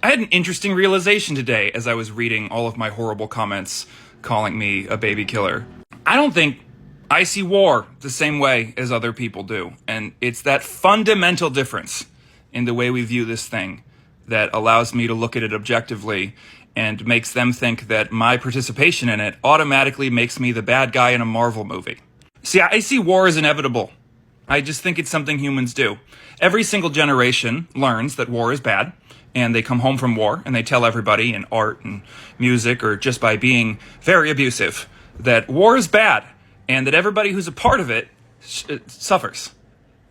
I had an interesting realization today as I was reading all of my horrible comments calling me a baby killer. I don't think I see war the same way as other people do. And it's that fundamental difference in the way we view this thing that allows me to look at it objectively and makes them think that my participation in it automatically makes me the bad guy in a Marvel movie. See, I see war as inevitable. I just think it's something humans do. Every single generation learns that war is bad, and they come home from war and they tell everybody in art and music or just by being very abusive that war is bad and that everybody who's a part of it suffers.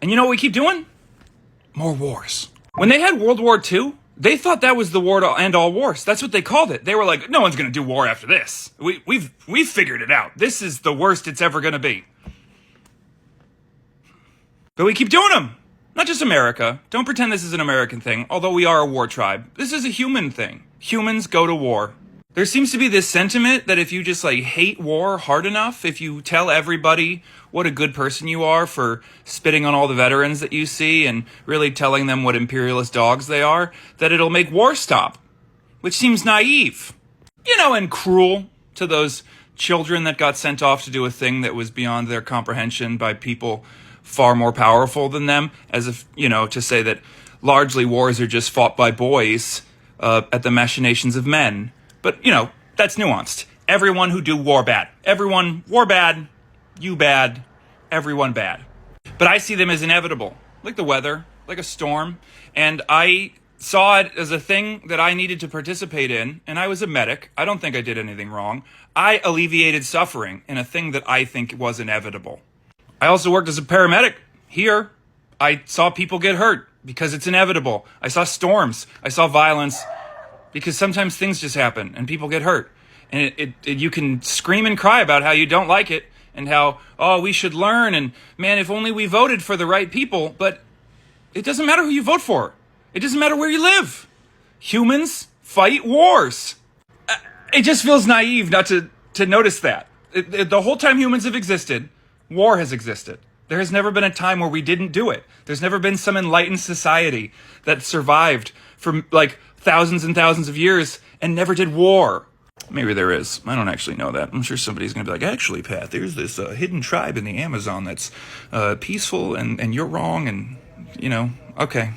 And you know what we keep doing? More wars. When they had World War II, they thought that was the war to end all wars. That's what they called it. They were like, no one's going to do war after this. We've figured it out. This is the worst it's ever going to be. But we keep doing them. Not just America. Don't pretend this is an American thing, although we are a war tribe. This is a human thing. Humans go to war. There seems to be this sentiment that if you just hate war hard enough, if you tell everybody what a good person you are for spitting on all the veterans that you see and really telling them what imperialist dogs they are, that it'll make war stop. Which seems naive. And cruel to those children that got sent off to do a thing that was beyond their comprehension by people far more powerful than them, as if, to say that largely wars are just fought by boys at the machinations of men. But, that's nuanced. Everyone who do war bad. Everyone, war bad, you bad, everyone bad. But I see them as inevitable, like the weather, like a storm. And I saw it as a thing that I needed to participate in, and I was a medic. I don't think I did anything wrong. I alleviated suffering in a thing that I think was inevitable. I also worked as a paramedic here. I saw people get hurt because it's inevitable. I saw storms. I saw violence because sometimes things just happen and people get hurt. And you can scream and cry about how you don't like it and how, we should learn. And man, if only we voted for the right people. But it doesn't matter who you vote for. It doesn't matter where you live. Humans fight wars. It just feels naive not to notice that. The whole time humans have existed, war has existed. There has never been a time where we didn't do it. There's never been some enlightened society that survived for thousands and thousands of years and never did war. Maybe there is. I don't actually know that. I'm sure somebody's going to be like, actually, Pat, there's this hidden tribe in the Amazon that's peaceful and you're wrong and, okay.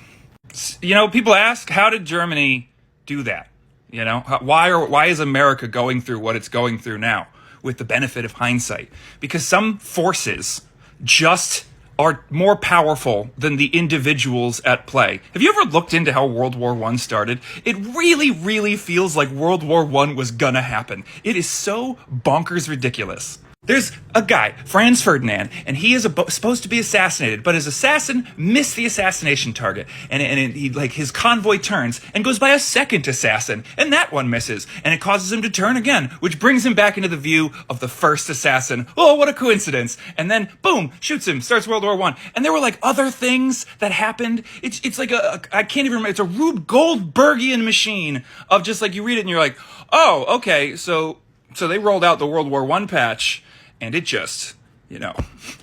People ask, how did Germany do that? Why is America going through what it's going through now? With the benefit of hindsight, because some forces just are more powerful than the individuals at play. Have you ever looked into how World War I started? It really, really feels like World War I was gonna happen. It is so bonkers ridiculous. There's a guy, Franz Ferdinand, and he is supposed to be assassinated, but his assassin missed the assassination target, and his convoy turns and goes by a second assassin, and that one misses, and it causes him to turn again, which brings him back into the view of the first assassin. Oh, what a coincidence! And then, boom, shoots him, starts World War I. And there were other things that happened. It's like I can't even remember. It's a Rube Goldbergian machine of just you read it and you're like, oh, okay, so they rolled out the World War I patch. And it just,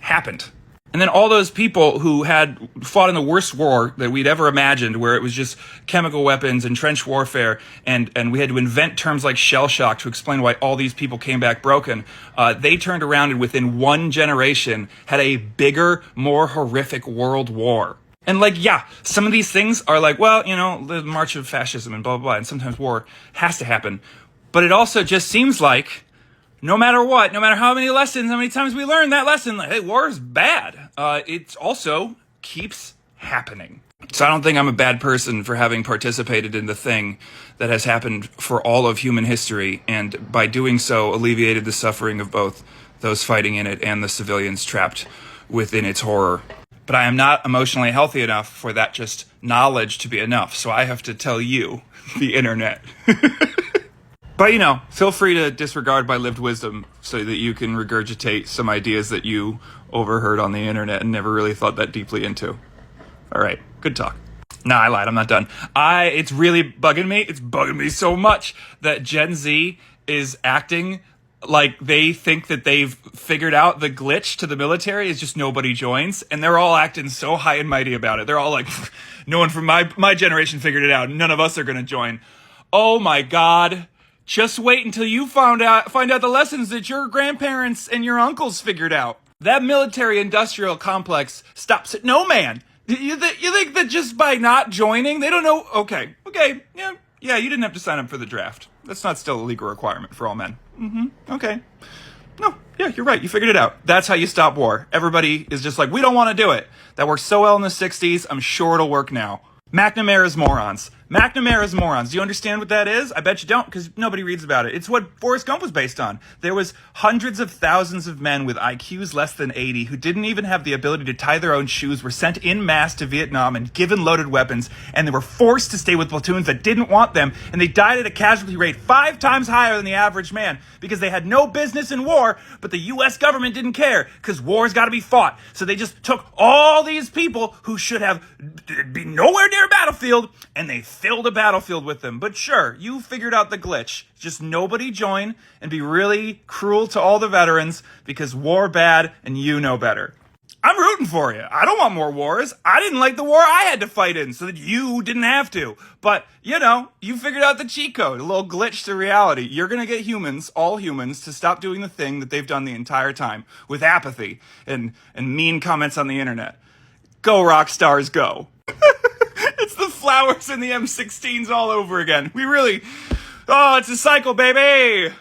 happened. And then all those people who had fought in the worst war that we'd ever imagined, where it was just chemical weapons and trench warfare, and we had to invent terms like shell shock to explain why all these people came back broken, they turned around and within one generation had a bigger, more horrific world war. And some of these things are the march of fascism and blah, blah, blah, and sometimes war has to happen. But it also just seems like no matter what, no matter how many times we learn that lesson, hey, war is bad. It also keeps happening. So I don't think I'm a bad person for having participated in the thing that has happened for all of human history, and by doing so, alleviated the suffering of both those fighting in it and the civilians trapped within its horror. But I am not emotionally healthy enough for that just knowledge to be enough, so I have to tell you, the internet. But, feel free to disregard my lived wisdom so that you can regurgitate some ideas that you overheard on the internet and never really thought that deeply into. All right, good talk. Nah, I lied. I'm not done. It's really bugging me. It's bugging me so much that Gen Z is acting like they think that they've figured out the glitch to the military is just nobody joins, and they're all acting so high and mighty about it. They're all like, no one from my generation figured it out. None of us are going to join. Oh my God. Just wait until you find out the lessons that your grandparents and your uncles figured out. That military industrial complex stops at no man. You think that just by not joining, they don't know? Okay, yeah, you didn't have to sign up for the draft. That's not still a legal requirement for all men. Okay. No, yeah, you're right. You figured it out. That's how you stop war. Everybody is just like, we don't want to do it. That worked so well in the 60s. I'm sure it'll work now. McNamara's morons. McNamara's morons. Do you understand what that is? I bet you don't, because nobody reads about it. It's what Forrest Gump was based on. There was hundreds of thousands of men with IQs less than 80 who didn't even have the ability to tie their own shoes, were sent en masse to Vietnam and given loaded weapons, and they were forced to stay with platoons that didn't want them, and they died at a casualty rate 5 times higher than the average man, because they had no business in war, but the U.S. government didn't care, because war's got to be fought. So they just took all these people who should have been nowhere near a battlefield, and they filled a battlefield with them. But sure, you figured out the glitch. Just nobody join and be really cruel to all the veterans because war bad and you know better. I'm rooting for you. I don't want more wars. I didn't like the war I had to fight in so that you didn't have to. But, you figured out the cheat code, a little glitch to reality. You're going to get humans, all humans, to stop doing the thing that they've done the entire time with apathy and mean comments on the internet. Go, rock stars, go. It's the flowers and the M16s all over again. It's a cycle, baby.